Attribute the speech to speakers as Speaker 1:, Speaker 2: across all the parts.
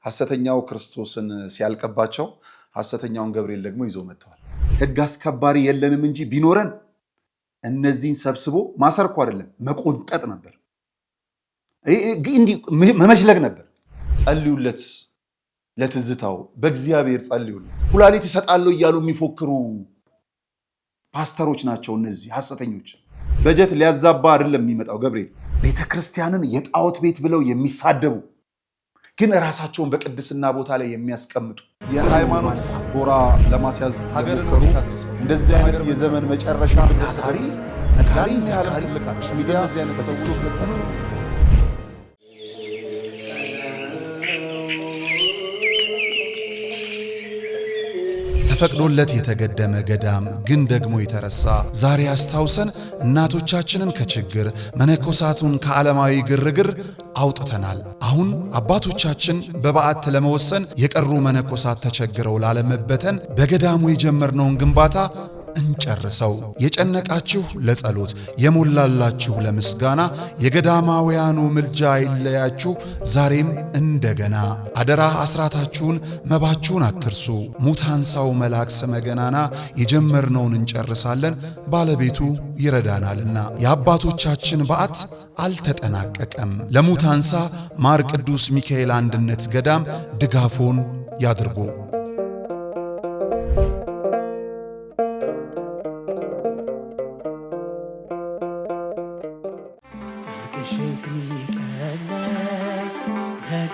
Speaker 1: ሐሰተኛው ክርስቶስን ሲያልቀባቸው ሐሰተኛውን ገብርኤል ደግሞ ይዞ መጥተዋል። ሕግ አስከባሪ የለንም እንጂ ቢኖረን እነዚህን ሰብስቦ ማሰርኩ አይደለም መቆንጠጥ ነበር፣ እንዲህ መመሽለግ ነበር። ጸልዩለት፣ ለትዝታው በእግዚአብሔር ጸልዩለት። ኩላሊት ይሰጣሉ እያሉ የሚፎክሩ ፓስተሮች ናቸው እነዚህ ሐሰተኞች። በጀት ሊያዛባ አይደለም የሚመጣው ገብርኤል። ቤተክርስቲያንን የጣዖት ቤት ብለው የሚሳደቡ ግን ራሳቸውን በቅድስና ቦታ ላይ የሚያስቀምጡ የሃይማኖት ጎራ ለማስያዝ ሀገርን እንደዚህ አይነት የዘመን መጨረሻ ታሪ ነካሪ ሲያልቃል ሚዲያ አይነት ሰዎች
Speaker 2: ተፈቅዶለት የተገደመ ገዳም ግን ደግሞ የተረሳ ዛሬ አስታውሰን እናቶቻችንን ከችግር መነኮሳቱን ከዓለማዊ ግርግር አውጥተናል። አሁን አባቶቻችን በበዓት ለመወሰን የቀሩ መነኮሳት ተቸግረው ላለመበተን በገዳሙ የጀመርነውን ግንባታ እንጨርሰው። የጨነቃችሁ ለጸሎት የሞላላችሁ ለምስጋና የገዳማውያኑ ምልጃ አይለያችሁ ዛሬም እንደገና። አደራ አስራታችሁን መባችሁን አትርሱ። ሙታንሳው መልአክ ስመ ገናና የጀመርነውን እንጨርሳለን ባለቤቱ ይረዳናልና። የአባቶቻችን በዓት አልተጠናቀቀም። ለሙታንሳ ማር ቅዱስ ሚካኤል አንድነት ገዳም ድጋፎን ያድርጉ።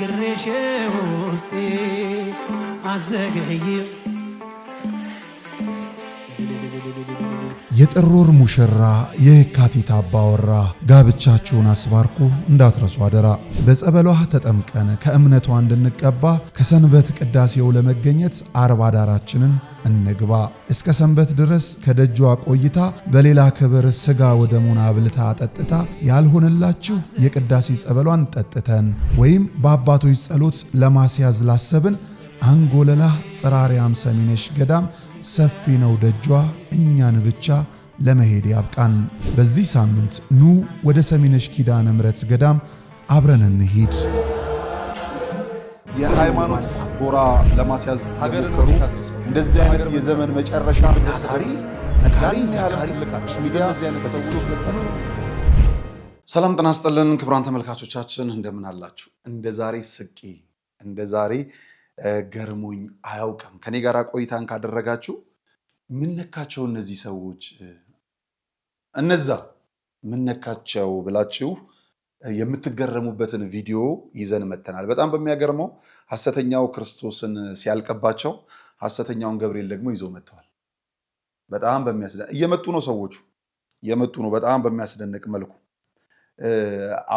Speaker 3: ነግሬሽ ውስጤ አዘገይም
Speaker 2: የጥር ወር ሙሽራ የካቲት አባወራ ጋብቻችሁን አስባርኩ እንዳትረሱ አደራ። በጸበሏ ተጠምቀን ከእምነቷ እንድንቀባ ከሰንበት ቅዳሴው ለመገኘት አርባ ዳራችንን እንግባ። እስከ ሰንበት ድረስ ከደጇ ቆይታ በሌላ ክብር ስጋ ወደሙን አብልታ ጠጥታ ያልሆነላችሁ የቅዳሴ ጸበሏን ጠጥተን ወይም በአባቶች ጸሎት ለማስያዝ ላሰብን አንጎለላ ጽራሪያም ሰሚነሽ ገዳም ሰፊ ነው ደጇ እኛን ብቻ ለመሄድ ያብቃን። በዚህ ሳምንት ኑ ወደ ሰሚነሽ ኪዳነ ምሕረት ገዳም አብረን እንሂድ።
Speaker 1: የሃይማኖት ጎራ ለማስያዝ ሀገርን እንደዚህ አይነት የዘመን መጨረሻ ታሪ ነካሪ ሲያልቃል ሚዲያ አይነት ሰዎች ሰላም ጤና ይስጥልን ክቡራን ተመልካቾቻችን እንደምን አላችሁ? እንደ ዛሬ ስቂ እንደ ዛሬ ገርሞኝ አያውቅም። ከኔ ጋር ቆይታን ካደረጋችሁ ምን ነካቸው እነዚህ ሰዎች እነዛ ምን ነካቸው ብላችሁ የምትገረሙበትን ቪዲዮ ይዘን መተናል። በጣም በሚያገርመው ሐሰተኛው ክርስቶስን ሲያልቀባቸው ሐሰተኛውን ገብርኤል ደግሞ ይዞ መጥተዋል። በጣም በሚያስደንቅ እየመጡ ነው ሰዎቹ እየመጡ ነው በጣም በሚያስደንቅ መልኩ።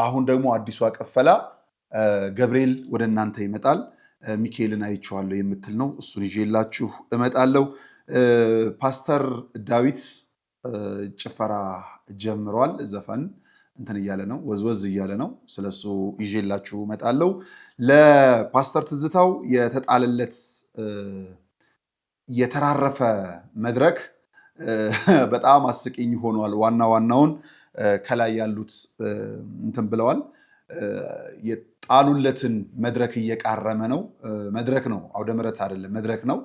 Speaker 1: አሁን ደግሞ አዲሷ ቀፈላ ገብርኤል ወደ እናንተ ይመጣል ሚካኤልን አይቼዋለሁ የምትል ነው። እሱን ይዤላችሁ እመጣለሁ። ፓስተር ዳዊት ጭፈራ ጀምሯል። ዘፈን እንትን እያለ ነው ወዝወዝ እያለ ነው። ስለሱ ይዤላችሁ እመጣለሁ። ለፓስተር ትዝታው የተጣለለት የተራረፈ መድረክ በጣም አስቂኝ ሆኗል። ዋናውን ከላይ ያሉት እንትን ብለዋል። የጣሉለትን መድረክ እየቃረመ ነው። መድረክ ነው አውደ ምሕረት አይደለም መድረክ ነው።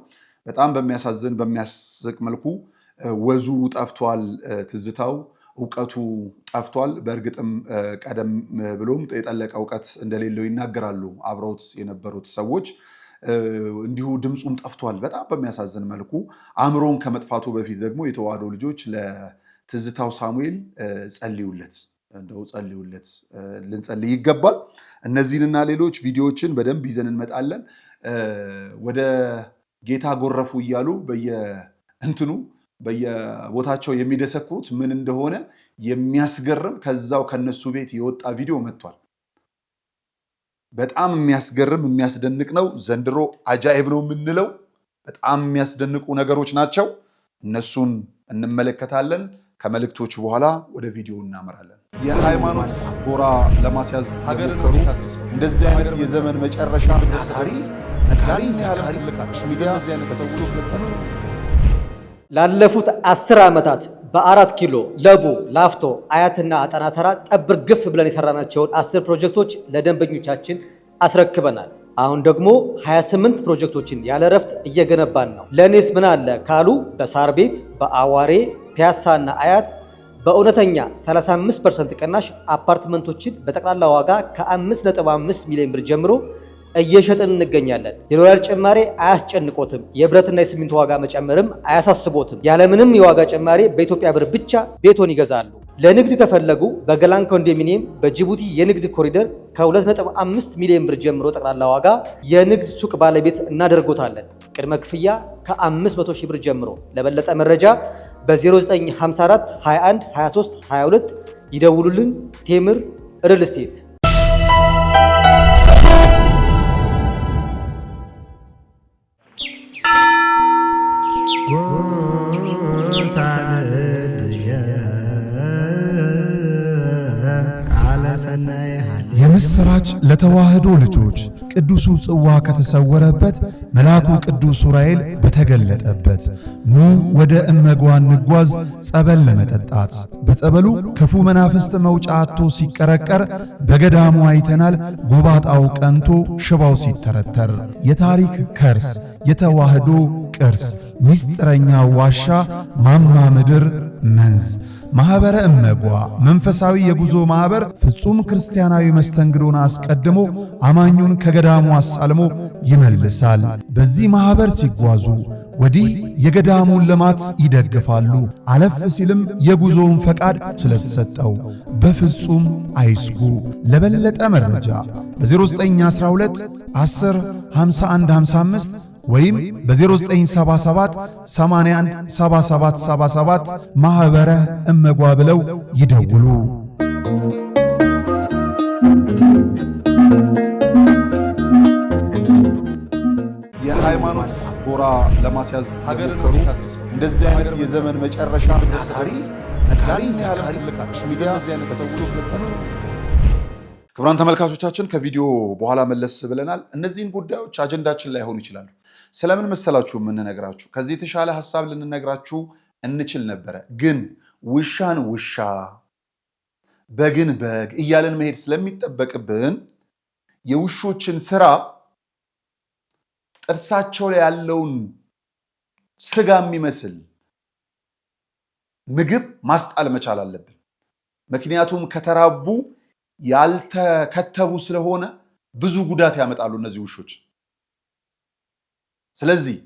Speaker 1: በጣም በሚያሳዝን በሚያስቅ መልኩ ወዙ ጠፍቷል። ትዝታው ዕውቀቱ ጠፍቷል። በእርግጥም ቀደም ብሎም የጠለቀ ዕውቀት እንደሌለው ይናገራሉ አብረውት የነበሩት ሰዎች። እንዲሁ ድምፁም ጠፍቷል በጣም በሚያሳዝን መልኩ። አእምሮን ከመጥፋቱ በፊት ደግሞ የተዋህዶ ልጆች ለትዝታው ሳሙኤል ጸልዩለት፣ እንደው ጸልዩለት፣ ልንጸልይ ይገባል። እነዚህንና ሌሎች ቪዲዮዎችን በደንብ ይዘን እንመጣለን። ወደ ጌታ ጎረፉ እያሉ በየቦታቸው የሚደሰክሩት ምን እንደሆነ የሚያስገርም ከዛው ከነሱ ቤት የወጣ ቪዲዮ መጥቷል። በጣም የሚያስገርም የሚያስደንቅ ነው። ዘንድሮ አጃኢብ ነው የምንለው በጣም የሚያስደንቁ ነገሮች ናቸው። እነሱን እንመለከታለን። ከመልእክቶች በኋላ ወደ ቪዲዮ እናመራለን። የሃይማኖት ጎራ ለማስያዝ ሀገርን እንደዚህ አይነት የዘመን መጨረሻ ታሪ ነካሪ ሲያልቃል ሚዲያ አይነት ሰዎች
Speaker 4: ላለፉት 10 ዓመታት በ4 ኪሎ ለቡ ላፍቶ አያትና አጠና ተራ ጠብር ግፍ ብለን የሰራናቸውን 10 ፕሮጀክቶች ለደንበኞቻችን አስረክበናል። አሁን ደግሞ 28 ፕሮጀክቶችን ያለ ረፍት እየገነባን ነው። ለኔስ ምን አለ ካሉ በሳር ቤት፣ በአዋሬ፣ ፒያሳና አያት በእውነተኛ 35% ቅናሽ አፓርትመንቶችን በጠቅላላ ዋጋ ከ5.5 ሚሊዮን ብር ጀምሮ እየሸጥን እንገኛለን። የዶላር ጭማሬ አያስጨንቆትም። የብረትና የሲሚንቶ ዋጋ መጨመርም አያሳስቦትም። ያለምንም የዋጋ ጭማሬ በኢትዮጵያ ብር ብቻ ቤቶን ይገዛሉ። ለንግድ ከፈለጉ በገላን ኮንዶሚኒየም በጅቡቲ የንግድ ኮሪደር ከ2.5 ሚሊዮን ብር ጀምሮ ጠቅላላ ዋጋ የንግድ ሱቅ ባለቤት እናደርጎታለን። ቅድመ ክፍያ ከ500 ሺህ ብር ጀምሮ። ለበለጠ መረጃ በ0954 21 23 22 ይደውሉልን። ቴምር ሪል ስቴት።
Speaker 2: የምስራች ለተዋህዶ ልጆች ቅዱሱ ጽዋ ከተሰወረበት መልአኩ ቅዱስ ዑራኤል በተገለጠበት ኑ ወደ እመጓ እንጓዝ ጸበል ለመጠጣት። በጸበሉ ክፉ መናፍስት መውጫ አጥቶ ሲቀረቀር በገዳሙ አይተናል። ጎባጣው ቀንቶ ሽባው ሲተረተር የታሪክ ከርስ የተዋህዶ ቅርስ ሚስጥረኛ ዋሻ ማማ ምድር መንዝ ማኅበረ እመጓ መንፈሳዊ የጉዞ ማኅበር ፍጹም ክርስቲያናዊ መስተንግዶን አስቀድሞ አማኙን ከገዳሙ አሳልሞ ይመልሳል። በዚህ ማኅበር ሲጓዙ ወዲህ የገዳሙን ልማት ይደግፋሉ። አለፍ ሲልም የጉዞውን ፈቃድ ስለተሰጠው በፍጹም አይስጉ። ለበለጠ መረጃ በ0912 10 51 55 ወይም በ0977 81 77 77 ማኅበረ እመጓ ብለው ይደውሉ።
Speaker 1: የሃይማኖት ጎራ ለማስያዝ ሀገርን እንደዚህ አይነት የዘመን መጨረሻ ታታሪ ነጋሪ ሚዲያ ክቡራን ተመልካቾቻችን ከቪዲዮ በኋላ መለስ ብለናል። እነዚህን ጉዳዮች አጀንዳችን ላይ ሆኑ ይችላሉ። ስለምን መሰላችሁ የምንነግራችሁ? ከዚህ የተሻለ ሐሳብ ልንነግራችሁ እንችል ነበረ፣ ግን ውሻን ውሻ በግን በግ እያለን መሄድ ስለሚጠበቅብን የውሾችን ስራ ጥርሳቸው ላይ ያለውን ስጋ የሚመስል ምግብ ማስጣል መቻል አለብን። ምክንያቱም ከተራቡ ያልተከተቡ ስለሆነ ብዙ ጉዳት ያመጣሉ እነዚህ ውሾች። ስለዚህ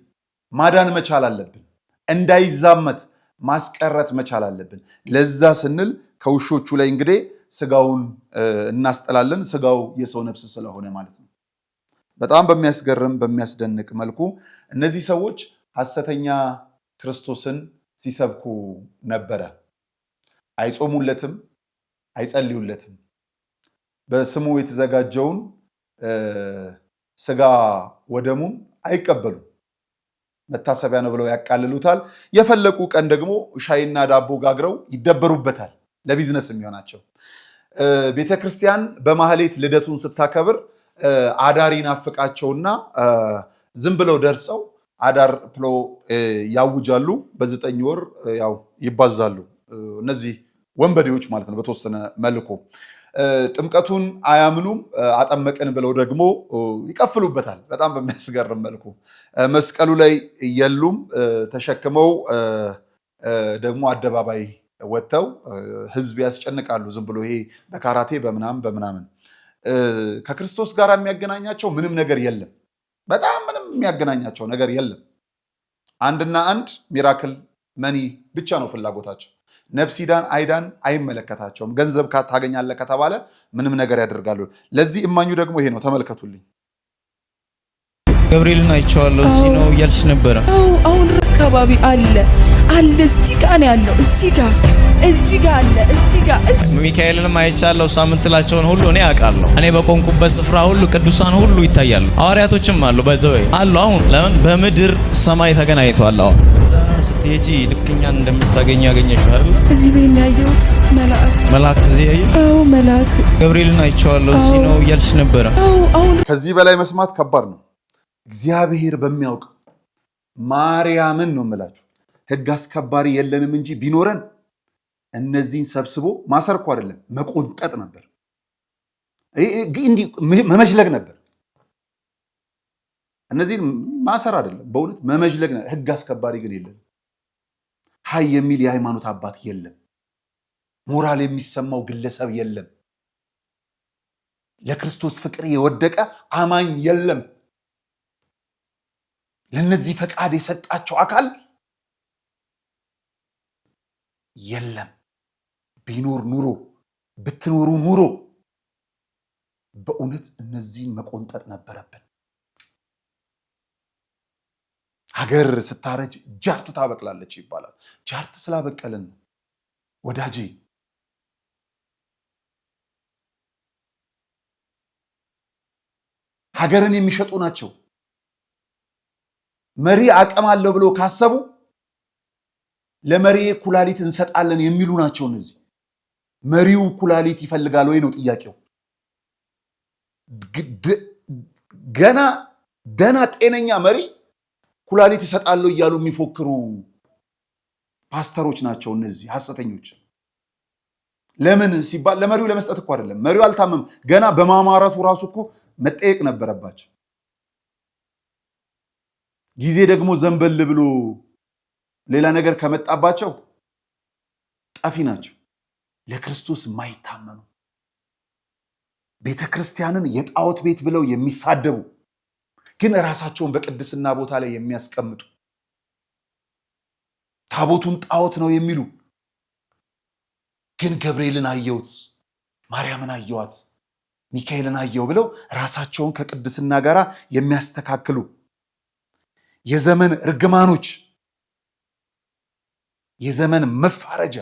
Speaker 1: ማዳን መቻል አለብን፣ እንዳይዛመት ማስቀረት መቻል አለብን። ለዛ ስንል ከውሾቹ ላይ እንግዲህ ስጋውን እናስጠላለን። ስጋው የሰው ነፍስ ስለሆነ ማለት ነው። በጣም በሚያስገርም በሚያስደንቅ መልኩ እነዚህ ሰዎች ሐሰተኛ ክርስቶስን ሲሰብኩ ነበረ። አይጾሙለትም፣ አይጸልዩለትም። በስሙ የተዘጋጀውን ስጋ ወደሙን አይቀበሉም። መታሰቢያ ነው ብለው ያቃልሉታል። የፈለቁ ቀን ደግሞ ሻይና ዳቦ ጋግረው ይደበሩበታል፣ ለቢዝነስ የሚሆናቸው። ቤተክርስቲያን በማህሌት ልደቱን ስታከብር አዳር ይናፍቃቸውና ዝም ብለው ደርሰው አዳር ብሎ ያውጃሉ። በ9 ወር ያው ይባዛሉ። እነዚህ ወንበዴዎች ማለት ነው በተወሰነ መልኩ። ጥምቀቱን አያምኑም። አጠመቅን ብለው ደግሞ ይቀፍሉበታል በጣም በሚያስገርም መልኩ። መስቀሉ ላይ የሉም። ተሸክመው ደግሞ አደባባይ ወጥተው ህዝብ ያስጨንቃሉ። ዝም ብሎ ይሄ በካራቴ በምናምን ከክርስቶስ ጋር የሚያገናኛቸው ምንም ነገር የለም። በጣም ምንም የሚያገናኛቸው ነገር የለም። አንድና አንድ ሚራክል መኒ ብቻ ነው ፍላጎታቸው። ነፍስ ይዳን አይዳን አይመለከታቸውም። ገንዘብ ታገኛለህ ከተባለ ምንም ነገር ያደርጋሉ። ለዚህ እማኙ ደግሞ ይሄ ነው። ተመልከቱልኝ።
Speaker 3: ገብርኤልን አይቼዋለሁ እዚህ ነው እያልሽ ነበረ።
Speaker 5: አሁን አካባቢ አለ እዚህ ጋር ነው ያለው። እዚህ ጋር አለ እዚህ ጋር።
Speaker 3: ሚካኤልንም አይቻለሁ። ሳምንትላቸውን ሁሉ እኔ አውቃለሁ። እኔ በቆንኩበት ስፍራ ሁሉ ቅዱሳን ሁሉ ይታያሉ። ሐዋርያቶችም አሉ በዘወይ አሉ። አሁን ለምን በምድር ሰማይ ተገናኝተዋል። አሁን ስትሄጂ ልክኛን እንደምታገኝ ያገኘሽው አይደል?
Speaker 5: እዚህ ቤት ነው ያየሁት።
Speaker 3: መልአክ እዚህ ያየሽ?
Speaker 5: አዎ መልአክ።
Speaker 3: ገብርኤልን አይቼዋለሁ እዚህ ነው እያልሽ ነበረ።
Speaker 5: አሁን
Speaker 1: ከዚህ በላይ መስማት ከባድ ነው። እግዚአብሔር በሚያውቅ ማርያምን ነው የምላችሁ። ህግ አስከባሪ የለንም እንጂ ቢኖረን እነዚህን ሰብስቦ ማሰር እኮ አይደለም መቆንጠጥ ነበር፣ እንዲህ መመሽለግ ነበር። እነዚህን ማሰር አይደለም፣ በእውነት መመጅለግ ነው። ህግ አስከባሪ ግን የለም። ሀይ የሚል የሃይማኖት አባት የለም። ሞራል የሚሰማው ግለሰብ የለም። ለክርስቶስ ፍቅር የወደቀ አማኝ የለም። ለነዚህ ፈቃድ የሰጣቸው አካል የለም። ቢኖር ኑሮ ብትኖሩ ኑሮ በእውነት እነዚህን መቆንጠጥ ነበረብን። ሀገር ስታረጅ ጃርት ታበቅላለች ይባላል። ጃርት ስላበቀልን ወዳጄ ሀገርን የሚሸጡ ናቸው። መሪ አቅም አለው ብሎ ካሰቡ ለመሪ ኩላሊት እንሰጣለን የሚሉ ናቸው። እነዚህ መሪው ኩላሊት ይፈልጋል ወይ ነው ጥያቄው። ገና ደና ጤነኛ መሪ ኩላሊት ይሰጣሉ እያሉ የሚፎክሩ ፓስተሮች ናቸው እነዚህ ሐሰተኞች። ለምን ሲባል ለመሪው ለመስጠት እኮ አይደለም። መሪው አልታመም ገና በማማረቱ ራሱ እኮ መጠየቅ ነበረባቸው። ጊዜ ደግሞ ዘንበል ብሎ ሌላ ነገር ከመጣባቸው ጠፊ ናቸው። ለክርስቶስ የማይታመኑ ቤተ ክርስቲያንን የጣዖት ቤት ብለው የሚሳደቡ ግን ራሳቸውን በቅድስና ቦታ ላይ የሚያስቀምጡ ታቦቱን ጣዖት ነው የሚሉ ግን ገብርኤልን አየሁት፣ ማርያምን አየዋት፣ ሚካኤልን አየው ብለው ራሳቸውን ከቅድስና ጋር የሚያስተካክሉ የዘመን እርግማኖች፣ የዘመን መፋረጃ፣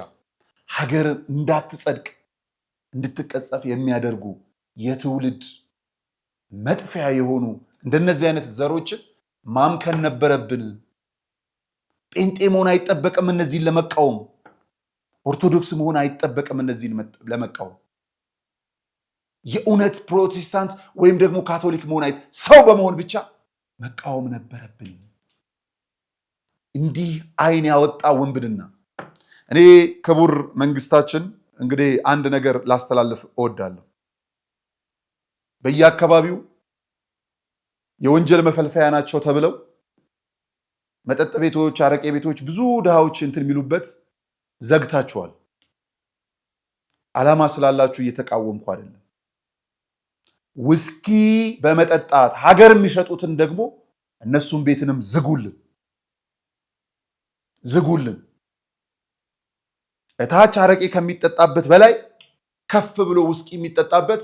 Speaker 1: ሀገር እንዳትጸድቅ እንድትቀጸፍ የሚያደርጉ የትውልድ መጥፊያ የሆኑ እንደነዚህ አይነት ዘሮችን ማምከን ነበረብን። ጴንጤ መሆን አይጠበቅም እነዚህን ለመቃወም። ኦርቶዶክስ መሆን አይጠበቅም እነዚህን ለመቃወም። የእውነት ፕሮቴስታንት ወይም ደግሞ ካቶሊክ መሆን ሰው በመሆን ብቻ መቃወም ነበረብን። እንዲህ አይን ያወጣ ወንብድና። እኔ ክቡር መንግስታችን እንግዲህ አንድ ነገር ላስተላልፍ እወዳለሁ። በየአካባቢው የወንጀል መፈልፈያ ናቸው ተብለው መጠጥ ቤቶች፣ አረቄ ቤቶች ብዙ ድሃዎች እንትን የሚሉበት ዘግታችኋል። ዓላማ ስላላችሁ እየተቃወምኩ አይደለም። ውስኪ በመጠጣት ሀገር የሚሸጡትን ደግሞ እነሱም ቤትንም ዝጉልን። እታች አረቄ ከሚጠጣበት በላይ ከፍ ብሎ ውስኪ የሚጠጣበት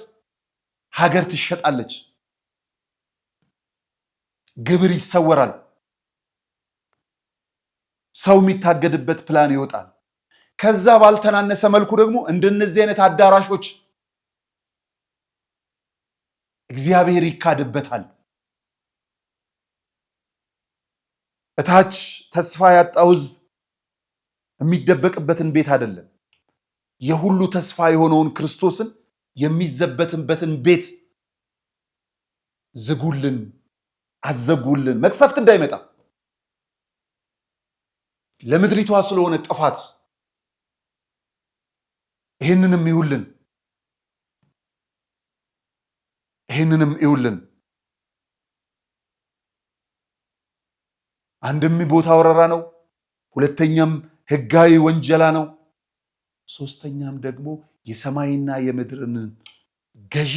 Speaker 1: ሀገር ትሸጣለች። ግብር ይሰወራል። ሰው የሚታገድበት ፕላን ይወጣል። ከዛ ባልተናነሰ መልኩ ደግሞ እንደነዚህ አይነት አዳራሾች እግዚአብሔር ይካድበታል። እታች ተስፋ ያጣው ህዝብ የሚደበቅበትን ቤት አይደለም፣ የሁሉ ተስፋ የሆነውን ክርስቶስን የሚዘበትበትን ቤት ዝጉልን፣ አዘጉልን። መቅሰፍት እንዳይመጣ ለምድሪቷ ስለሆነ ጥፋት ይህንንም ይውልን። አንድም ቦታ ወረራ ነው፣ ሁለተኛም ህጋዊ ወንጀላ ነው፣ ሶስተኛም ደግሞ የሰማይና የምድርን ገዢ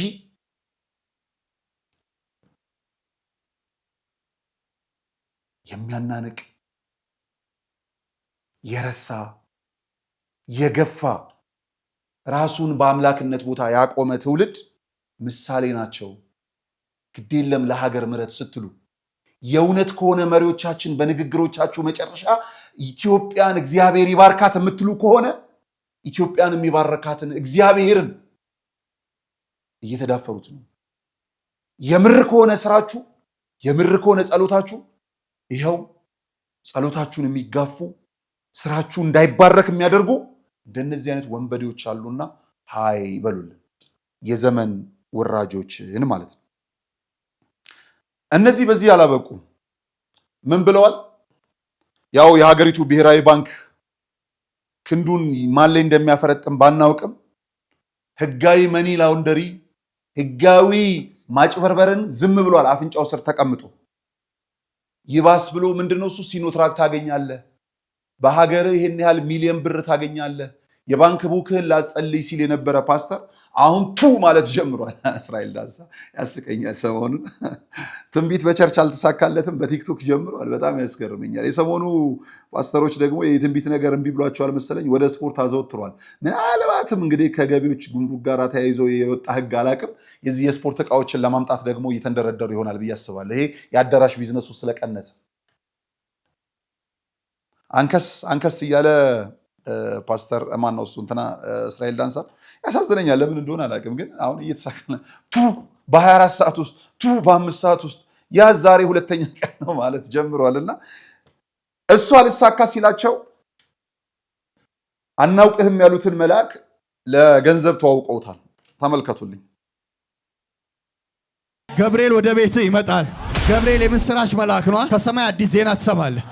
Speaker 1: የሚያናንቅ የረሳ የገፋ ራሱን በአምላክነት ቦታ ያቆመ ትውልድ ምሳሌ ናቸው። ግዴለም ለሀገር ምሕረት ስትሉ የእውነት ከሆነ መሪዎቻችን በንግግሮቻችሁ መጨረሻ ኢትዮጵያን እግዚአብሔር ይባርካት የምትሉ ከሆነ ኢትዮጵያን የሚባርካትን እግዚአብሔርን እየተዳፈሩት ነው። የምር ከሆነ ስራችሁ፣ የምር ከሆነ ጸሎታችሁ፣ ይኸው ጸሎታችሁን የሚጋፉ ስራችሁ እንዳይባረክ የሚያደርጉ እንደነዚህ አይነት ወንበዴዎች አሉና ሃይ በሉልን። የዘመን ወራጆችን ማለት ነው። እነዚህ በዚህ አላበቁ። ምን ብለዋል? ያው የሀገሪቱ ብሔራዊ ባንክ ክንዱን ማን ላይ እንደሚያፈረጥም ባናውቅም ህጋዊ መኒ ላውንደሪ፣ ህጋዊ ማጭበርበርን ዝም ብሏል አፍንጫው ስር ተቀምጦ። ይባስ ብሎ ምንድነው እሱ ሲኖትራክ ታገኛለህ፣ በሀገር ይሄን ያህል ሚሊዮን ብር ታገኛለህ፣ የባንክ ቡክህን ላጸልይ ሲል የነበረ ፓስተር አሁን ቱ ማለት ጀምሯል። እስራኤል ዳንሳ ያስቀኛል። ሰሞኑን ትንቢት በቸርች አልተሳካለትም፣ በቲክቶክ ጀምሯል። በጣም ያስገርመኛል። የሰሞኑ ፓስተሮች ደግሞ የትንቢት ነገር እምቢ ብሏቸዋል መሰለኝ፣ ወደ ስፖርት አዘወትሯል። ምናልባትም እንግዲህ ከገቢዎች ጉምሩክ ጋር ተያይዞ የወጣ ህግ አላቅም፣ የዚህ የስፖርት እቃዎችን ለማምጣት ደግሞ እየተንደረደሩ ይሆናል ብዬ አስባለሁ። ይሄ የአዳራሽ ቢዝነሱ ስለቀነሰ አንከስ እያለ ፓስተር ማን ነው እሱ እንትና እስራኤል ዳንሳ ያሳዝነኛል። ለምን እንደሆነ አላውቅም፣ ግን አሁን እየተሳከለ ቱ በ24 ሰዓት ውስጥ ቱ በ5 ሰዓት ውስጥ ያ ዛሬ ሁለተኛ ቀን ነው ማለት ጀምሯልና እሱ አልሳካ ሲላቸው አናውቅህም ያሉትን መልአክ ለገንዘብ ተዋውቀውታል። ተመልከቱልኝ።
Speaker 6: ገብርኤል ወደ ቤት ይመጣል። ገብርኤል የምስራች መልአክ ነው። ከሰማይ አዲስ ዜና ትሰማለህ።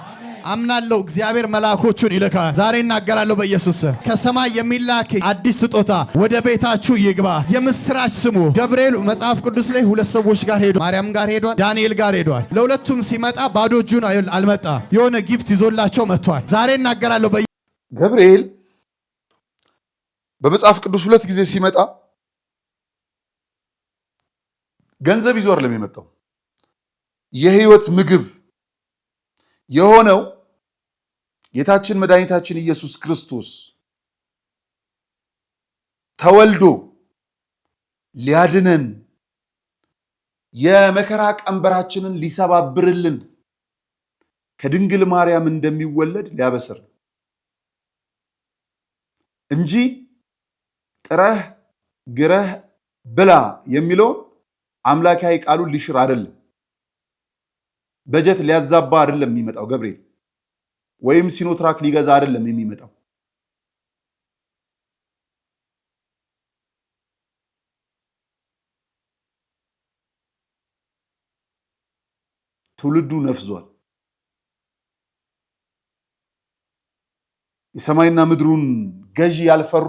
Speaker 6: አምናለሁ። እግዚአብሔር መልአኮቹን ይልካል። ዛሬ እናገራለሁ በኢየሱስ ከሰማይ የሚላክ አዲስ ስጦታ ወደ ቤታችሁ ይግባ። የምስራች ስሙ። ገብርኤል መጽሐፍ ቅዱስ ላይ ሁለት ሰዎች ጋር ሄዷል። ማርያም ጋር ሄዷል፣ ዳንኤል ጋር ሄዷል። ለሁለቱም ሲመጣ ባዶ እጁን አልመጣ፣ የሆነ ጊፍት ይዞላቸው መጥቷል። ዛሬ እናገራለሁ
Speaker 1: ገብርኤል በመጽሐፍ ቅዱስ ሁለት ጊዜ ሲመጣ ገንዘብ ይዞ አይደለም የመጣው። የህይወት ምግብ የሆነው ጌታችን መድኃኒታችን ኢየሱስ ክርስቶስ ተወልዶ ሊያድነን የመከራ ቀንበራችንን ሊሰባብርልን ከድንግል ማርያም እንደሚወለድ ሊያበስር እንጂ ጥረህ ግረህ ብላ የሚለውን አምላካዊ ቃሉን ሊሽር አይደለም። በጀት ሊያዛባ አይደለም የሚመጣው ገብርኤል፣ ወይም ሲኖትራክ ሊገዛ አይደለም የሚመጣው። ትውልዱ ነፍዟል። የሰማይና ምድሩን ገዢ ያልፈሩ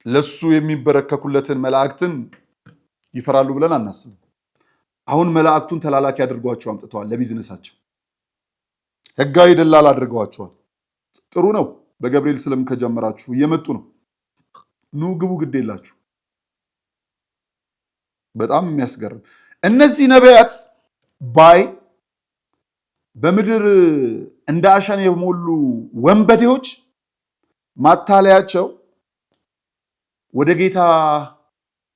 Speaker 1: ለሱ የሚበረከኩለትን መላእክትን ይፈራሉ ብለን አናስብም። አሁን መላእክቱን ተላላኪ አድርጓቸው አምጥተዋል። ለቢዝነሳቸው ህጋዊ ደላላ አድርገዋቸዋል። ጥሩ ነው። በገብርኤል ስለም ከጀመራችሁ እየመጡ ነው። ኑ ግቡ፣ ግድ የላችሁ። በጣም የሚያስገርም እነዚህ ነቢያት በምድር እንደ አሸን የሞሉ ወንበዴዎች ማታለያቸው ወደ ጌታ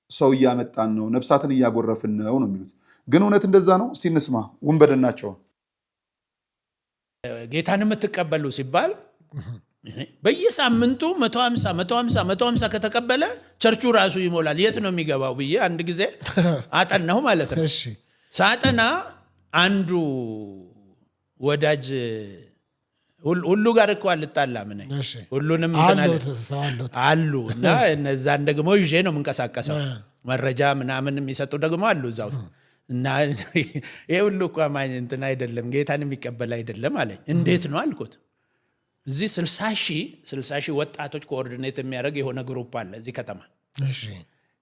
Speaker 1: ሰው እያመጣን ነው፣ ነፍሳትን እያጎረፍን ነው የሚሉት። ግን እውነት እንደዛ ነው? እስቲ እንስማ። ወንበድናቸው
Speaker 7: ጌታን የምትቀበሉ ሲባል በየሳምንቱ 150 ከተቀበለ ቸርቹ ራሱ ይሞላል። የት ነው የሚገባው ብዬ አንድ ጊዜ አጠናሁ ማለት ነው። ሳጠና አንዱ ወዳጅ ሁሉ ጋር እኮ አልጣላም ነኝ፣ ሁሉንም አሉ እና እነዛን ደግሞ ይዤ ነው የምንቀሳቀሰው። መረጃ ምናምን የሚሰጡ ደግሞ አሉ እዛ ውስጥ እና ይሄ ሁሉ እኮ አማኝ እንትን አይደለም፣ ጌታን የሚቀበል አይደለም አለኝ። እንዴት ነው አልኩት። እዚህ 60 ሺህ ወጣቶች ኮኦርዲኔት የሚያደርግ የሆነ ግሩፕ አለ እዚህ ከተማ።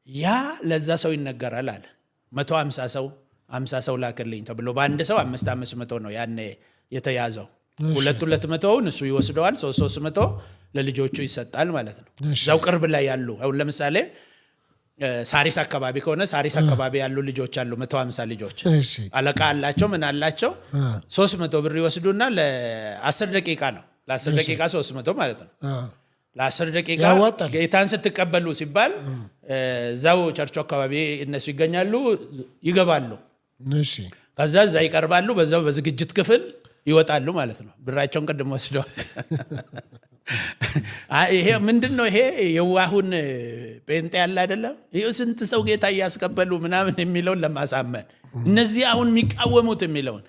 Speaker 7: ያ ለዛ ሰው ይነገራል አለ። 150 ሰው 50 ሰው ላክልኝ ተብሎ በአንድ ሰው 500 ነው ያኔ የተያዘው። 200ውን እሱ ይወስደዋል፣ 300 ለልጆቹ ይሰጣል ማለት ነው። እዛው ቅርብ ላይ ያሉ አሁን ለምሳሌ ሳሪስ አካባቢ ከሆነ ሳሪስ አካባቢ ያሉ ልጆች አሉ፣ 150 ልጆች አለቃ አላቸው፣ ምን አላቸው። 300 ብር ይወስዱና ለ10 ደቂቃ ነው፣ ለ10 ደቂቃ 300 ማለት ነው። ለ10 ደቂቃ ጌታን ስትቀበሉ ሲባል እዛው ቸርቹ አካባቢ እነሱ ይገኛሉ፣ ይገባሉ። ከዛ እዛ ይቀርባሉ፣ በዛው በዝግጅት ክፍል ይወጣሉ ማለት ነው። ብራቸውን ቅድም ወስደዋል። ይሄ ምንድነው? ይሄ የዋሁን ጴንጤ ያለ አይደለም። ይሄ ስንት ሰው ጌታ እያስቀበሉ ምናምን የሚለውን ለማሳመን እነዚህ አሁን የሚቃወሙት የሚለውን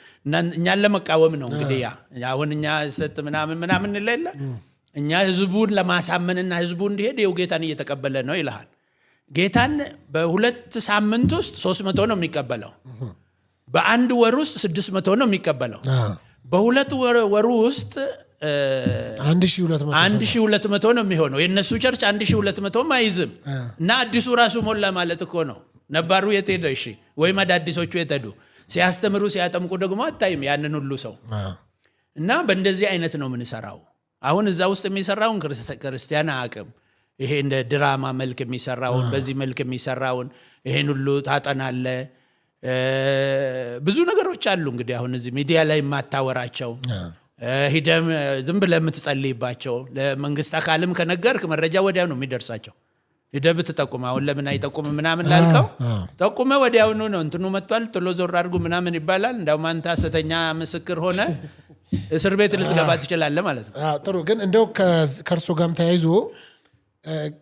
Speaker 7: እኛን ለመቃወም ነው እንግዲህ። አሁን እኛ ሰጥ ምናምን ለለ እኛ ህዝቡን ለማሳመንና ህዝቡ እንዲሄድ ይኸው ጌታን እየተቀበለ ነው ይልሃል። ጌታን በ2 ሳምንት ውስጥ 300 ነው የሚቀበለው። በአንድ ወር ውስጥ 600 ነው የሚቀበለው። በ2 ወር ውስጥ 1200 ነው የሚሆነው። የነሱ ቸርች 1200 አይዝም እና አዲሱ ራሱ ሞላ ማለት እኮ ነው። ነባሩ የት ሄደ? እሺ ወይም አዳዲሶቹ የት ሄዱ? ሲያስተምሩ ሲያጠምቁ ደግሞ አታይም ያንን ሁሉ ሰው እና በእንደዚህ አይነት ነው የምንሰራው። አሁን እዛ ውስጥ የሚሰራውን ክርስቲያን አቅም ይሄ እንደ ድራማ መልክ የሚሰራውን በዚህ መልክ የሚሰራውን ይሄን ሁሉ ታጠናለ። ብዙ ነገሮች አሉ እንግዲህ አሁን እዚህ ሚዲያ ላይ የማታወራቸው ሂደም ዝም ብለህ የምትጸልይባቸው ለመንግስት አካልም ከነገርክ መረጃ ወዲያው ነው የሚደርሳቸው። ሂደህ ብትጠቁም አሁን ለምን አይጠቁም ምናምን ላልከው ጠቁመ ወዲያውኑ ነው እንትኑ መጥቷል ቶሎ ዞር አድርጉ ምናምን ይባላል። እንዳውም አንተ ሐሰተኛ ምስክር ሆነ እስር ቤት ልትገባ ትችላለህ ማለት ነው።
Speaker 8: ጥሩ ግን እንደው ከእርሶ ጋርም ተያይዞ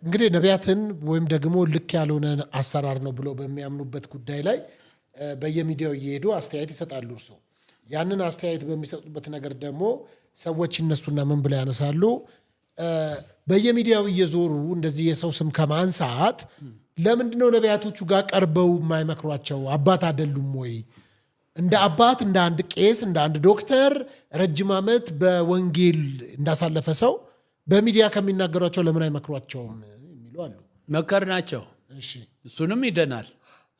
Speaker 8: እንግዲህ ነቢያትን ወይም ደግሞ ልክ ያልሆነ አሰራር ነው ብሎ በሚያምኑበት ጉዳይ ላይ በየሚዲያው እየሄዱ አስተያየት ይሰጣሉ። እርሶ ያንን አስተያየት በሚሰጡበት ነገር ደግሞ ሰዎች ይነሱና ምን ብለው ያነሳሉ? በየሚዲያው እየዞሩ እንደዚህ የሰው ስም ከማንሳት ለምንድነው ነቢያቶቹ ጋር ቀርበው የማይመክሯቸው? አባት አይደሉም ወይ? እንደ አባት፣ እንደ አንድ ቄስ፣ እንደ አንድ ዶክተር ረጅም ዓመት በወንጌል እንዳሳለፈ ሰው በሚዲያ ከሚናገሯቸው ለምን አይመክሯቸውም የሚሉ አሉ።
Speaker 7: መከር ናቸው። እሱንም ይደናል።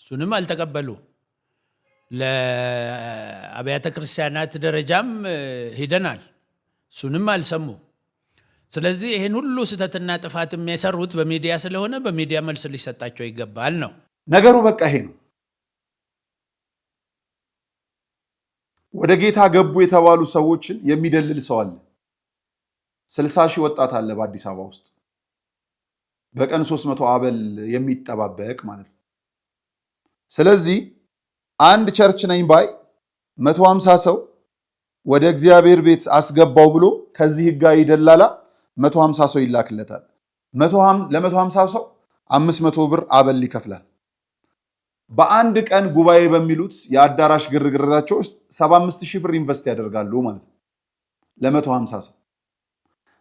Speaker 7: እሱንም አልተቀበሉ። ለአብያተ ክርስቲያናት ደረጃም ሂደናል። እሱንም አልሰሙ። ስለዚህ ይህን ሁሉ ስህተትና ጥፋት የሚያሰሩት በሚዲያ ስለሆነ በሚዲያ መልስ ሊሰጣቸው ይገባል ነው
Speaker 1: ነገሩ። በቃ ይሄ ነው። ወደ ጌታ ገቡ የተባሉ ሰዎችን የሚደልል ሰው አለ። 60 ሺህ ወጣት አለ በአዲስ አበባ ውስጥ በቀን 300 አበል የሚጠባበቅ ማለት ነው። ስለዚህ አንድ ቸርች ነኝ ባይ 150 ሰው ወደ እግዚአብሔር ቤት አስገባው ብሎ ከዚህ ህጋዊ ደላላ 150 ሰው ይላክለታል። ለ150 ሰው 500 ብር አበል ይከፍላል። በአንድ ቀን ጉባኤ በሚሉት የአዳራሽ ግርግራቸው ውስጥ 75000 ብር ኢንቨስት ያደርጋሉ ማለት ነው ለ150 ሰው።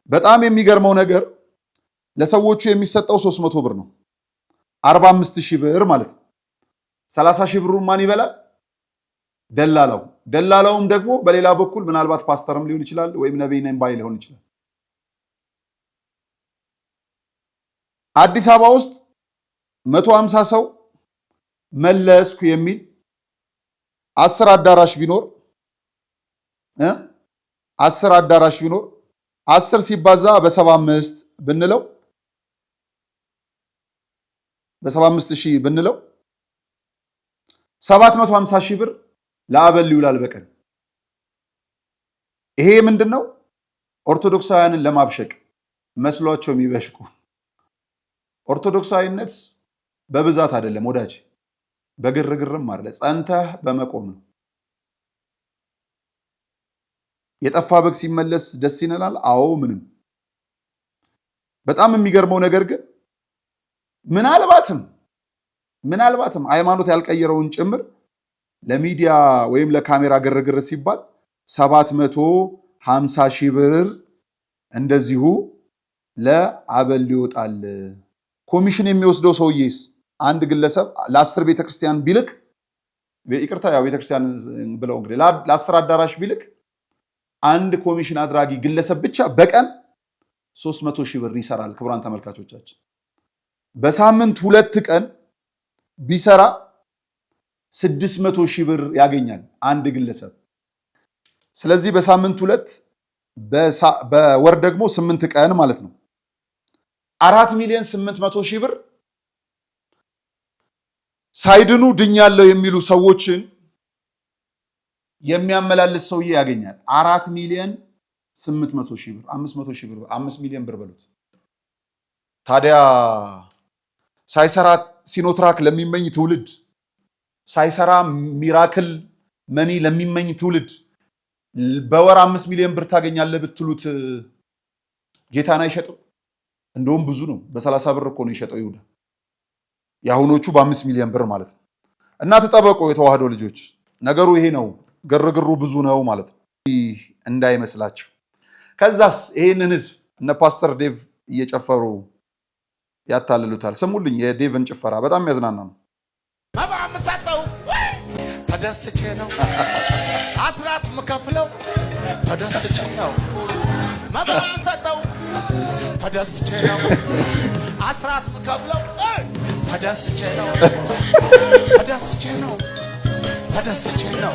Speaker 1: በጣም የሚገርመው ነገር ለሰዎቹ የሚሰጠው 300 ብር ነው። 45000 ብር ማለት ነው። 30000 ብሩን ማን ይበላል? ደላላው። ደላላውም ደግሞ በሌላ በኩል ምናልባት ፓስተርም ሊሆን ይችላል ወይም ነብይ ነኝ ባይ ሊሆን ይችላል። አዲስ አበባ ውስጥ 150 ሰው መለስኩ የሚል 10 አዳራሽ ቢኖር 10 ሲባዛ በ75 ብንለው በ75000 ብንለው 750,000 ብር ለአበል ይውላል በቀን። ይሄ ምንድነው? ኦርቶዶክሳውያንን ለማብሸቅ መስሏቸው የሚበሽቁ። ኦርቶዶክሳዊነት በብዛት አይደለም ወዳጅ፣ በግርግርም አይደለ፣ ጸንተህ በመቆም ነው። የጠፋ በግ ሲመለስ ደስ ይነላል። አዎ ምንም። በጣም የሚገርመው ነገር ግን ምናልባትም ሃይማኖት ያልቀየረውን ጭምር ለሚዲያ ወይም ለካሜራ ግርግር ሲባል 750,000 ብር እንደዚሁ ለአበል ይወጣል። ኮሚሽን የሚወስደው ሰውዬስ አንድ ግለሰብ ለ10 ቤተክርስቲያን ቢልክ፣ ይቅርታ ያው ቤተክርስቲያን ብለው እንግዲህ ለ10 አዳራሽ ቢልክ አንድ ኮሚሽን አድራጊ ግለሰብ ብቻ በቀን 300,000 ብር ይሰራል። ክቡራን ተመልካቾቻችን በሳምንት 2 ቀን ቢሰራ 600,000 ብር ያገኛል አንድ ግለሰብ። ስለዚህ በሳምንት 2 በወር ደግሞ 8 ቀን ማለት ነው 4,800,000 ብር ሳይድኑ ድኛለው የሚሉ ሰዎችን የሚያመላልስ ሰውዬ ያገኛል። 4,800,000 ብር 500,000 ብር 5 ሚሊዮን ብር በሉት። ታዲያ ሳይሰራ ሲኖትራክ ለሚመኝ ትውልድ፣ ሳይሰራ ሚራክል መኒ ለሚመኝ ትውልድ በወር 5 ሚሊዮን ብር ታገኛለህ ብትሉት ጌታን አይሸጥም? እንደውም ብዙ ነው። በ30 ብር እኮ ነው የሸጠው ይሁዳ። የአሁኖቹ በ5 ሚሊዮን ብር ማለት ነው። እና ተጠበቁ የተዋህዶ ልጆች፣ ነገሩ ይሄ ነው። ግርግሩ ብዙ ነው ማለት ነው እንዳይመስላችሁ። ከዛስ ይሄንን ህዝብ እነ ፓስተር ዴቭ እየጨፈሩ ያታልሉታል። ስሙልኝ የዴቭን ጭፈራ በጣም ያዝናና ነው።
Speaker 9: መባም ሰጠው ተደስቼ ነው፣ አስራት ምከፍለው ተደስቼ ነው። መባም ሰጠው ተደስቼ ነው፣ አስራት ምከፍለው ተደስቼ ነው ተደስቼ ነው ተደስቼ ነው።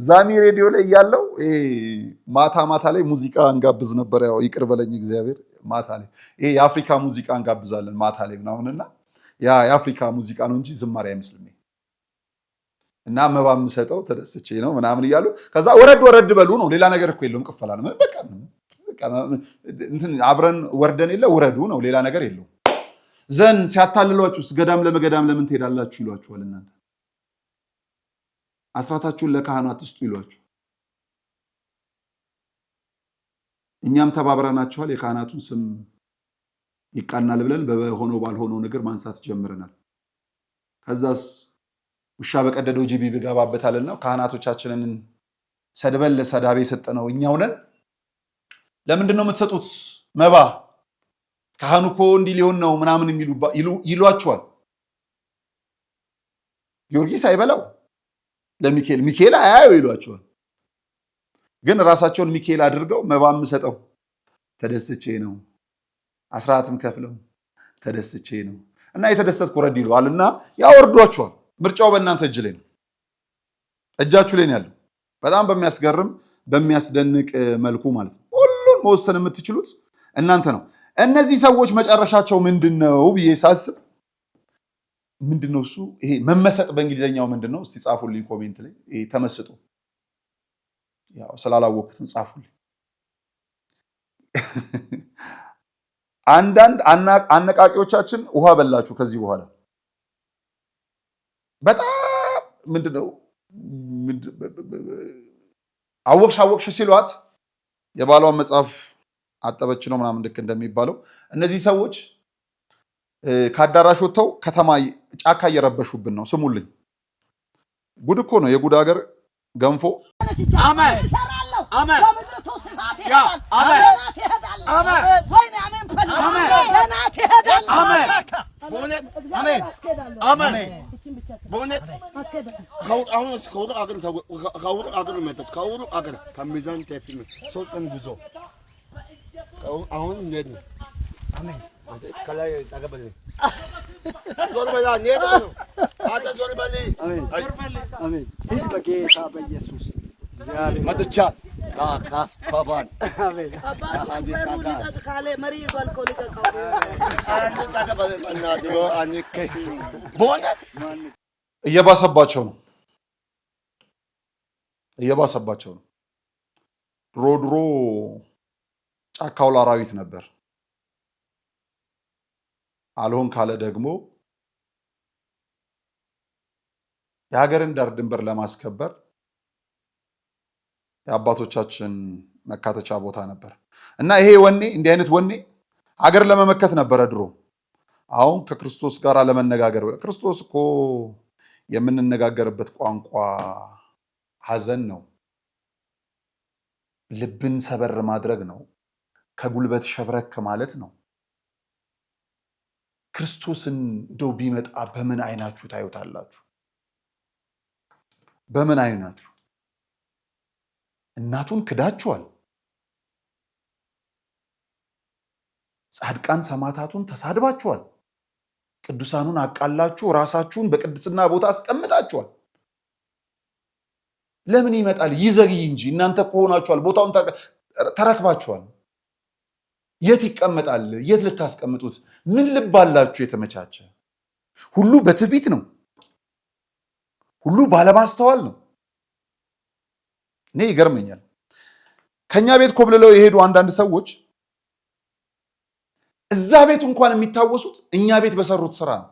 Speaker 1: ዛሚ ሬዲዮ ላይ ያለው ማታ ማታ ላይ ሙዚቃ እንጋብዝ ነበር። ያው ይቅር በለኝ እግዚአብሔር። ማታ ላይ የአፍሪካ ሙዚቃ እንጋብዛለን ማታ ላይ ምናምንና ያ የአፍሪካ ሙዚቃ ነው እንጂ ዝማሬ አይመስልም። እና መባ የምሰጠው ተደስቼ ነው ምናምን እያሉ ከዛ ወረድ በሉ ነው። ሌላ ነገር እኮ የለውም። ቅፈላል በቃ እንትን አብረን ወርደን የለ ውረዱ ነው። ሌላ ነገር የለውም። ዘን ሲያታልሏችሁ ገዳም ለመገዳም ለምን ትሄዳላችሁ ይሏችኋል። እናንተ አስራታችሁን ለካህናት ስጡ ይሏችሁ። እኛም ተባብረናችኋል። የካህናቱን ስም ይቃናል ብለን በሆነው ባልሆነው ነገር ማንሳት ጀምረናል። ከዛስ ውሻ በቀደደው ጅብ ይገባበታልና ካህናቶቻችንን ሰድበን ለሰዳቤ የሰጠነው እኛው ነን። ለምንድን ነው የምትሰጡት መባ? ካህኑ እኮ እንዲህ ሊሆን ነው ምናምን ይሏችኋል። ጊዮርጊስ አይበላው ለሚካኤል ሚካኤል አያየው ይሏችኋል። ግን ራሳቸውን ሚካኤል አድርገው መባ የምሰጠው ተደስቼ ነው፣ አስራትም ከፍለው ተደስቼ ነው እና የተደሰትኩ ረድ ይለዋል እና ያወርዷችኋል። ምርጫው በእናንተ እጅ ላይ ነው፣ እጃችሁ ላይ ነው ያለው። በጣም በሚያስገርም በሚያስደንቅ መልኩ ማለት ነው። ሁሉን መወሰን የምትችሉት እናንተ ነው። እነዚህ ሰዎች መጨረሻቸው ምንድነው ብዬ ሳስብ ምንድነው እሱ ይሄ መመሰጥ በእንግሊዘኛው ምንድነው? እስቲ ጻፉልኝ ኮሜንት ላይ። ይሄ ተመስጦ ያው ስላላወቅኩትን ጻፉልኝ። አንዳንድ አነቃቂዎቻችን ውሃ በላችሁ ከዚህ በኋላ በጣም ምንድነው አወቅሽ ሲሏት የባሏን መጽሐፍ አጠበች ነው ምናምን ልክ እንደሚባለው እነዚህ ሰዎች ከአዳራሽ ወጥተው ከተማ ጫካ እየረበሹብን ነው። ስሙልኝ፣ ጉድ እኮ ነው የጉድ ሀገር ገንፎ። እየባሰባቸው ነው። ድሮ ጫካው ለአራዊት ነበር። አልሆን ካለ ደግሞ የሀገርን ዳር ድንበር ለማስከበር የአባቶቻችን መካተቻ ቦታ ነበር እና ይሄ ወኔ እንዲህ አይነት ወኔ ሀገር ለመመከት ነበረ ድሮ። አሁን ከክርስቶስ ጋር ለመነጋገር ክርስቶስ እኮ የምንነጋገርበት ቋንቋ ሐዘን ነው፣ ልብን ሰበር ማድረግ ነው፣ ከጉልበት ሸብረክ ማለት ነው። ክርስቶስን እንደው ቢመጣ በምን አይናችሁ ታዩታላችሁ? በምን አይናችሁ? እናቱን ክዳችኋል። ጻድቃን ሰማዕታቱን ተሳድባችኋል። ቅዱሳኑን አቃላችሁ ራሳችሁን በቅድስና ቦታ አስቀምጣችኋል። ለምን ይመጣል? ይዘግይ እንጂ እናንተ ከሆናችኋል፣ ቦታውን ተረክባችኋል። የት ይቀመጣል? የት ልታስቀምጡት? ምን ልብ አላችሁ የተመቻቸ? ሁሉ በትዕቢት ነው፣ ሁሉ ባለማስተዋል ነው። እኔ ይገርመኛል። ከኛ ቤት ኮብልለው የሄዱ አንዳንድ ሰዎች እዛ ቤት እንኳን የሚታወሱት እኛ ቤት በሰሩት ስራ ነው።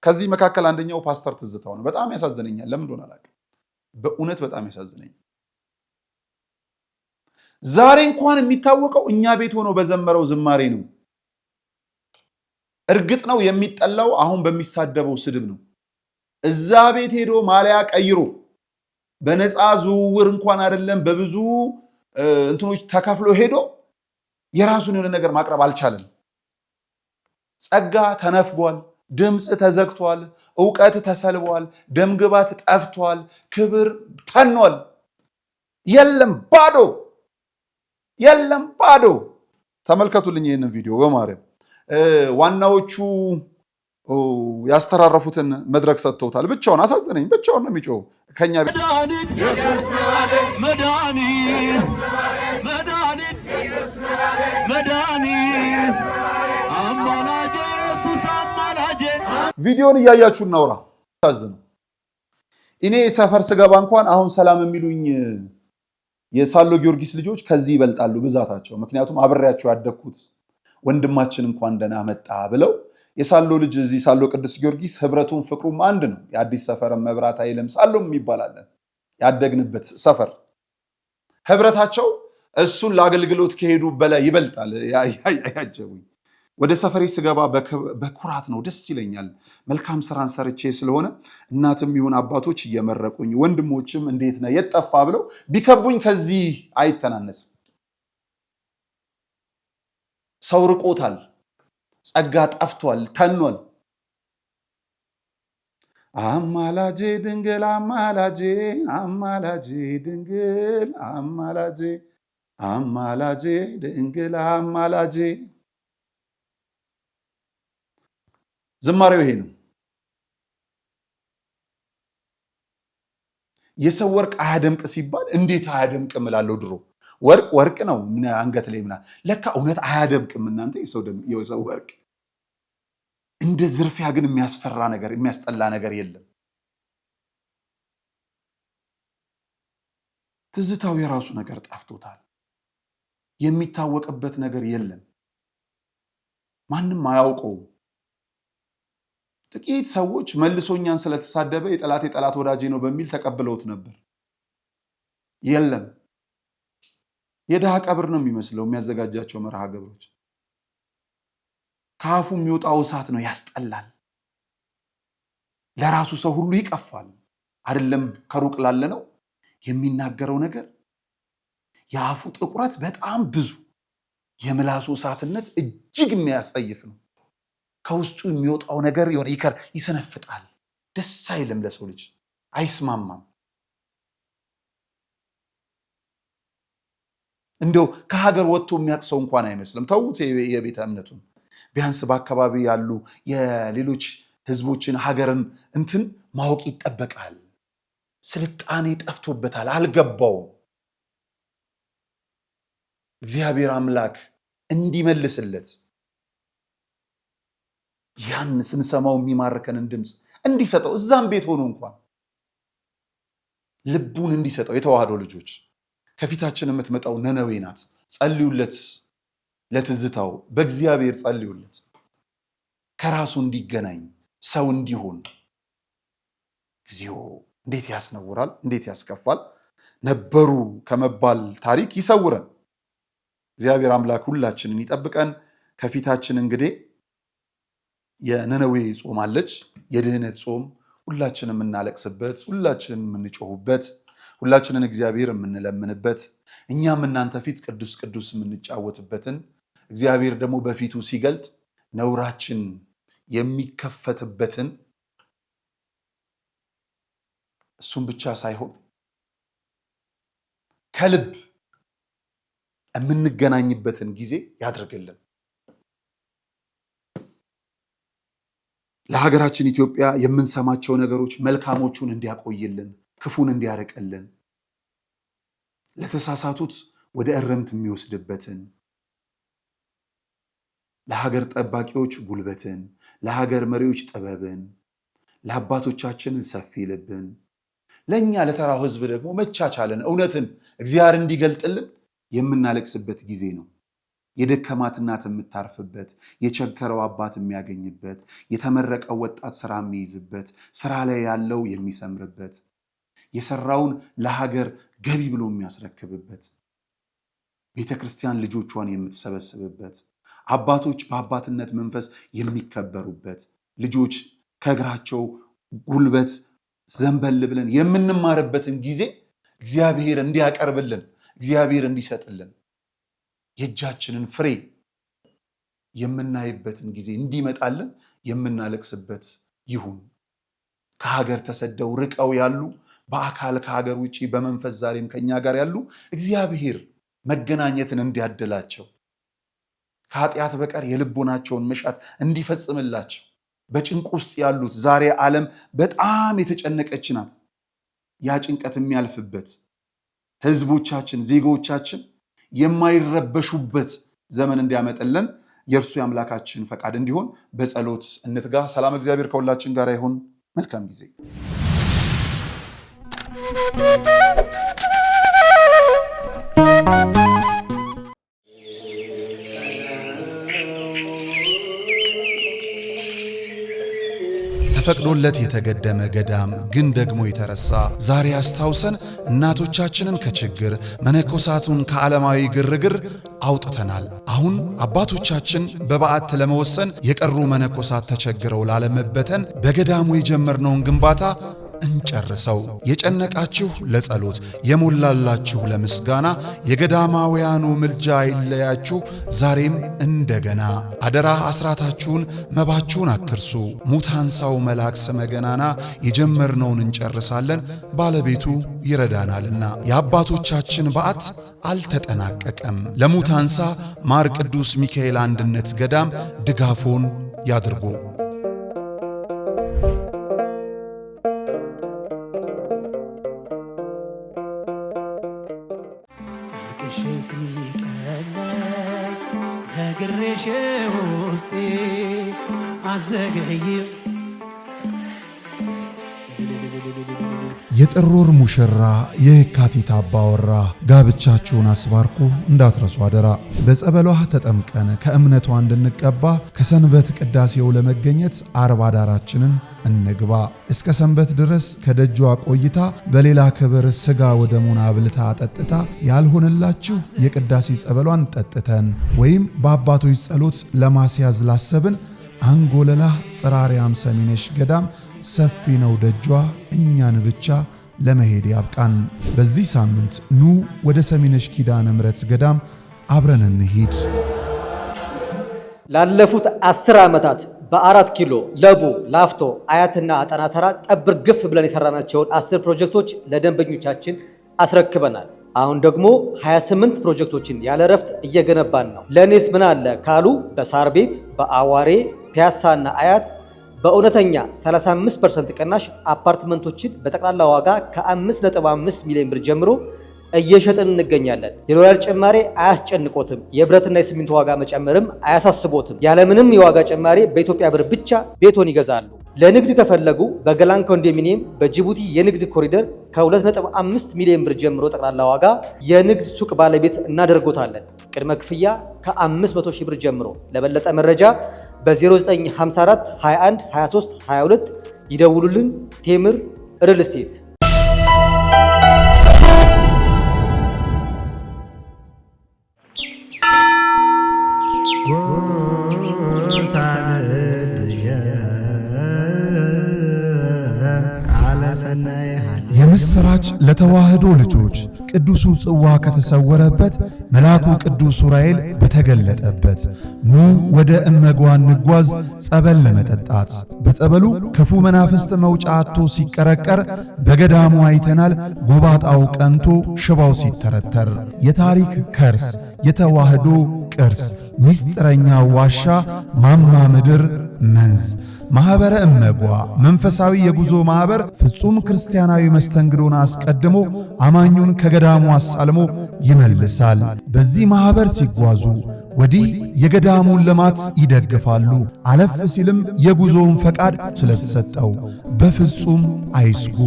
Speaker 1: ከዚህ መካከል አንደኛው ፓስተር ትዝታው ነው። በጣም ያሳዝነኛል። ለምን እንደሆነ አላውቅም። በእውነት በጣም ያሳዝነኛል። ዛሬ እንኳን የሚታወቀው እኛ ቤት ሆኖ በዘመረው ዝማሬ ነው። እርግጥ ነው የሚጠላው አሁን በሚሳደበው ስድብ ነው። እዛ ቤት ሄዶ ማሊያ ቀይሮ በነፃ ዝውውር እንኳን አይደለም በብዙ እንትኖች ተከፍሎ ሄዶ የራሱን የሆነ ነገር ማቅረብ አልቻለም። ጸጋ ተነፍጓል፣ ድምፅ ተዘግቷል፣ ዕውቀት ተሰልቧል፣ ደምግባት ጠፍቷል፣ ክብር ተኗል። የለም ባዶ። ተመልከቱልኝ ይህንን ቪዲዮ በማርያም። ዋናዎቹ ያስተራረፉትን መድረክ ሰጥተውታል። ብቻውን አሳዘነኝ። ብቻውን ነው የሚጮው ከኛ ቪዲዮን እያያችሁ እናውራ። አሳዘነ። እኔ ሰፈር ስገባ እንኳን አሁን ሰላም የሚሉኝ የሳሎ ጊዮርጊስ ልጆች ከዚህ ይበልጣሉ ብዛታቸው። ምክንያቱም አብሬያቸው ያደግኩት ወንድማችን እንኳን ደህና መጣ ብለው የሳሎ ልጅ እዚህ ሳሎ ቅዱስ ጊዮርጊስ ህብረቱን ፍቅሩም አንድ ነው። የአዲስ ሰፈር መብራት ኃይልም ሳሎም ይባላል ያደግንበት ሰፈር። ህብረታቸው እሱን ለአገልግሎት ከሄዱ በላይ ይበልጣል። ያጀቡኝ ወደ ሰፈሬ ስገባ በኩራት ነው፣ ደስ ይለኛል። መልካም ስራን ሰርቼ ስለሆነ እናትም ይሁን አባቶች እየመረቁኝ፣ ወንድሞችም እንዴት ነህ የት ጠፋ ብለው ቢከቡኝ ከዚህ አይተናነስም። ሰው ርቆታል፣ ጸጋ ጠፍቷል፣ ተኗል። አማላጄ ድንግል አማላጄ አማላጄ ድንግል አማላጄ አማላጄ ድንግል አማላጄ። ዝማሬው ይሄ ነው። የሰው ወርቅ አያደምቅ ሲባል እንዴት አያደምቅም እላለሁ ድሮ። ወርቅ ወርቅ ነው አንገት ላይ ምናምን፣ ለካ እውነት አያደምቅም። እናንተ የሰው ወርቅ እንደ ዝርፊያ ግን የሚያስፈራ ነገር የሚያስጠላ ነገር የለም። ትዝታው የራሱ ነገር ጠፍቶታል። የሚታወቅበት ነገር የለም። ማንም አያውቀውም። ጥቂት ሰዎች መልሶኛን ስለተሳደበ የጠላት ወዳጄ ነው በሚል ተቀብለውት ነበር። የለም፣ የድሃ ቀብር ነው የሚመስለው የሚያዘጋጃቸው መርሃ ግብሮች። ከአፉ የሚወጣው እሳት ነው፣ ያስጠላል። ለራሱ ሰው ሁሉ ይቀፋል። አይደለም ከሩቅ ላለ ነው የሚናገረው ነገር። የአፉ ጥቁረት በጣም ብዙ፣ የምላሱ እሳትነት እጅግ የሚያስጸይፍ ነው። ከውስጡ የሚወጣው ነገር ይሰነፍጣል። ደስ አይልም፣ ለሰው ልጅ አይስማማም። እንደው ከሀገር ወጥቶ የሚያቅሰው እንኳን አይመስልም። ተውት የቤተ እምነቱን። ቢያንስ በአካባቢ ያሉ የሌሎች ህዝቦችን ሀገርን እንትን ማወቅ ይጠበቃል። ስልጣኔ ጠፍቶበታል፣ አልገባውም። እግዚአብሔር አምላክ እንዲመልስለት ያን ስንሰማው የሚማርከንን ድምፅ እንዲሰጠው፣ እዛም ቤት ሆኖ እንኳን ልቡን እንዲሰጠው። የተዋህዶ ልጆች ከፊታችን የምትመጣው ነነዌ ናት። ጸልዩለት፣ ለትዝታው በእግዚአብሔር ጸልዩለት። ከራሱ እንዲገናኝ ሰው እንዲሆን። እግዚኦ እንዴት ያስነውራል፣ እንዴት ያስከፋል። ነበሩ ከመባል ታሪክ ይሰውረን እግዚአብሔር አምላክ። ሁላችንን ይጠብቀን። ከፊታችን እንግዲህ የነነዌ ጾም አለች፣ የድህነት ጾም። ሁላችንም የምናለቅስበት፣ ሁላችንም የምንጮሁበት፣ ሁላችንን እግዚአብሔር የምንለምንበት፣ እኛም እናንተ ፊት ቅዱስ ቅዱስ የምንጫወትበትን እግዚአብሔር ደግሞ በፊቱ ሲገልጥ ነውራችን የሚከፈትበትን እሱም ብቻ ሳይሆን ከልብ የምንገናኝበትን ጊዜ ያድርግልን። ለሀገራችን ኢትዮጵያ የምንሰማቸው ነገሮች መልካሞቹን እንዲያቆይልን፣ ክፉን እንዲያርቅልን፣ ለተሳሳቱት ወደ እረምት የሚወስድበትን፣ ለሀገር ጠባቂዎች ጉልበትን፣ ለሀገር መሪዎች ጥበብን፣ ለአባቶቻችን ሰፊ ልብን፣ ለእኛ ለተራው ሕዝብ ደግሞ መቻቻልን፣ እውነትን እግዚአብሔር እንዲገልጥልን የምናለቅስበት ጊዜ ነው። የደከማት እናት የምታርፍበት፣ የቸገረው አባት የሚያገኝበት፣ የተመረቀው ወጣት ስራ የሚይዝበት፣ ስራ ላይ ያለው የሚሰምርበት፣ የሰራውን ለሀገር ገቢ ብሎ የሚያስረክብበት፣ ቤተ ክርስቲያን ልጆቿን የምትሰበስብበት፣ አባቶች በአባትነት መንፈስ የሚከበሩበት፣ ልጆች ከእግራቸው ጉልበት ዘንበል ብለን የምንማርበትን ጊዜ እግዚአብሔር እንዲያቀርብልን፣ እግዚአብሔር እንዲሰጥልን፣ የእጃችንን ፍሬ የምናይበትን ጊዜ እንዲመጣልን የምናለቅስበት ይሁን። ከሀገር ተሰደው ርቀው ያሉ፣ በአካል ከሀገር ውጭ በመንፈስ ዛሬም ከኛ ጋር ያሉ እግዚአብሔር መገናኘትን እንዲያድላቸው፣ ከኃጢአት በቀር የልቦናቸውን መሻት እንዲፈጽምላቸው፣ በጭንቅ ውስጥ ያሉት ዛሬ ዓለም በጣም የተጨነቀች ናት። ያ ጭንቀት የሚያልፍበት ህዝቦቻችን ዜጎቻችን የማይረበሹበት ዘመን እንዲያመጥልን የእርሱ የአምላካችን ፈቃድ እንዲሆን በጸሎት እንትጋ። ሰላም እግዚአብሔር ከሁላችን ጋር ይሁን። መልካም ጊዜ።
Speaker 2: ተፈቅዶለት የተገደመ ገዳም ግን ደግሞ የተረሳ ዛሬ አስታውሰን እናቶቻችንን ከችግር መነኮሳቱን ከዓለማዊ ግርግር አውጥተናል። አሁን አባቶቻችን በበዓት ለመወሰን የቀሩ መነኮሳት ተቸግረው ላለመበተን በገዳሙ የጀመርነውን ግንባታ እንጨርሰው። የጨነቃችሁ ለጸሎት የሞላላችሁ ለምስጋና የገዳማውያኑ ምልጃ ይለያችሁ ዛሬም እንደገና። አደራ አስራታችሁን መባችሁን አትርሱ። ሙታንሳው መልአክ ስመ ገናና የጀመርነውን እንጨርሳለን ባለቤቱ ይረዳናልና። የአባቶቻችን በዓት አልተጠናቀቀም። ለሙታንሳ ማር ቅዱስ ሚካኤል አንድነት ገዳም ድጋፎን ያድርጉ። የጥር ወር ሙሽራ የካቲት አባወራ ጋብቻችሁን አስባርኩ እንዳትረሱ አደራ። በጸበሏ ተጠምቀን ከእምነቷ እንድንቀባ ከሰንበት ቅዳሴው ለመገኘት አርባ ዳራችንን እንግባ። እስከ ሰንበት ድረስ ከደጇ ቆይታ በሌላ ክብር ስጋ ወደሙን አብልታ አጠጥታ ያልሆነላችሁ የቅዳሴ ጸበሏን ጠጥተን ወይም በአባቶች ጸሎት ለማስያዝ ላሰብን አንጎለላ ጽራሪያም ሰሚነሽ ገዳም ሰፊ ነው ደጇ እኛን ብቻ ለመሄድ ያብቃን። በዚህ ሳምንት ኑ ወደ ሰሚነሽ ኪዳነ ምሕረት ገዳም አብረን እንሂድ።
Speaker 4: ላለፉት 10 ዓመታት በ4 ኪሎ ለቡ ላፍቶ አያትና አጣና ተራ ጠብር ግፍ ብለን የሰራናቸውን 10 ፕሮጀክቶች ለደንበኞቻችን አስረክበናል። አሁን ደግሞ 28 ፕሮጀክቶችን ያለ ረፍት እየገነባን ነው። ለኔስ ምን አለ ካሉ በሳር ቤት፣ በአዋሬ፣ ፒያሳና አያት በእውነተኛ 35% ቅናሽ አፓርትመንቶችን በጠቅላላ ዋጋ ከ5.5 ሚሊዮን ብር ጀምሮ እየሸጥን እንገኛለን። የሮያል ጭማሬ አያስጨንቆትም። የብረትና የሲሚንቶ ዋጋ መጨመርም አያሳስቦትም። ያለምንም የዋጋ ጭማሬ በኢትዮጵያ ብር ብቻ ቤቶን ይገዛሉ። ለንግድ ከፈለጉ በገላን ኮንዶሚኒየም በጅቡቲ የንግድ ኮሪደር ከ2.5 ሚሊዮን ብር ጀምሮ ጠቅላላ ዋጋ የንግድ ሱቅ ባለቤት እናደርጎታለን። ቅድመ ክፍያ ከ500 ሺህ ብር ጀምሮ። ለበለጠ መረጃ በ0954 21 23 22 ይደውሉልን። ቴምር ሪል ስቴት።
Speaker 2: የምስራች ለተዋህዶ ልጆች ቅዱሱ ጽዋ ከተሰወረበት መልአኩ ቅዱስ ዑራኤል በተገለጠበት ኑ ወደ እመጓ እንጓዝ ጸበል ለመጠጣት። በጸበሉ ክፉ መናፍስት መውጫ አጥቶ ሲቀረቀር በገዳሙ አይተናል። ጎባጣው ቀንቶ ሽባው ሲተረተር የታሪክ ከርስ የተዋህዶ ቅርስ ሚስጥረኛ ዋሻ ማማ ምድር መንዝ ማህበረ እመጓ መንፈሳዊ የጉዞ ማህበር ፍጹም ክርስቲያናዊ መስተንግዶን አስቀድሞ አማኙን ከገዳሙ አሳልሞ ይመልሳል። በዚህ ማህበር ሲጓዙ ወዲህ የገዳሙን ልማት ይደግፋሉ። አለፍ ሲልም የጉዞውን ፈቃድ ስለተሰጠው በፍጹም አይስጉ።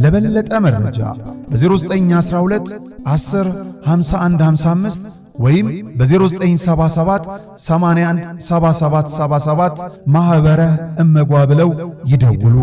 Speaker 2: ለበለጠ መረጃ በ0912 10 51 55 ወይም በ0977 81 77 77 ማህበረ እመጓ ብለው ይደውሉ።